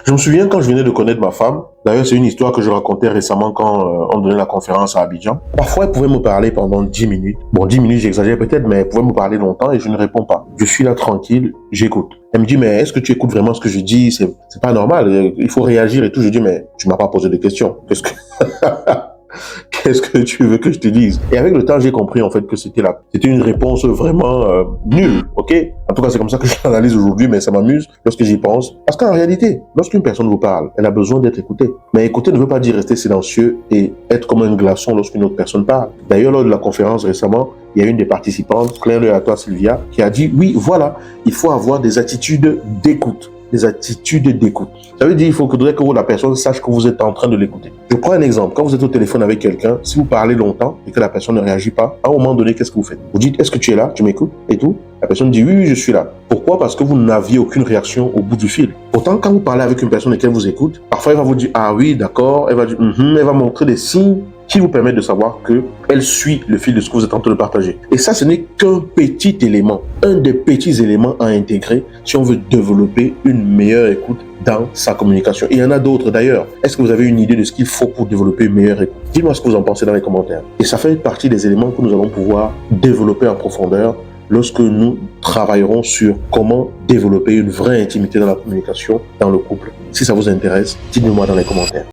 Je me souviens quand je venais de connaître ma femme, d'ailleurs c'est une histoire que je racontais récemment quand on donnait la conférence à Abidjan. Parfois elle pouvait me parler pendant 10 minutes. Bon, 10 minutes j'exagère peut-être, mais elle pouvait me parler longtemps et je ne réponds pas. Je suis là tranquille, j'écoute. Elle me dit, mais est-ce que tu écoutes vraiment ce que je dis? C'est pas normal, il faut réagir et tout. Je dis, mais tu m'as pas posé de questions. Qu'est-ce que tu veux que je te dise? Et avec le temps, j'ai compris en fait que c'était une réponse vraiment nulle, ok? En tout cas, c'est comme ça que je l'analyse aujourd'hui, mais ça m'amuse lorsque j'y pense. Parce qu'en réalité, lorsqu'une personne vous parle, elle a besoin d'être écoutée. Mais écouter ne veut pas dire rester silencieux et être comme un glaçon lorsqu'une autre personne parle. D'ailleurs, lors de la conférence récemment, il y a une des participantes, clin d'œil à toi Sylvia, qui a dit, oui, voilà, il faut avoir des attitudes d'écoute. Des attitudes d'écoute. Ça veut dire qu'il faudrait que la personne sache que vous êtes en train de l'écouter. Je prends un exemple. Quand vous êtes au téléphone avec quelqu'un, si vous parlez longtemps et que la personne ne réagit pas, à un moment donné, qu'est-ce que vous faites? Vous dites, est-ce que tu es là? Tu m'écoutes? Et tout. La personne dit, oui, je suis là. Pourquoi? Parce que vous n'aviez aucune réaction au bout du fil. Pourtant, quand vous parlez avec une personne et qu'elle vous écoute, parfois elle va vous dire, ah oui, d'accord. Elle va dire, elle va montrer des signes qui vous permettent de savoir qu'elle suit le fil de ce que vous êtes en train de partager. Et ça, ce n'est qu'un petit élément, un des petits éléments à intégrer si on veut développer une meilleure écoute dans sa communication. Et il y en a d'autres d'ailleurs. Est-ce que vous avez une idée de ce qu'il faut pour développer une meilleure écoute? Dites-moi ce que vous en pensez dans les commentaires. Et ça fait partie des éléments que nous allons pouvoir développer en profondeur lorsque nous travaillerons sur comment développer une vraie intimité dans la communication dans le couple. Si ça vous intéresse, dites-le moi dans les commentaires.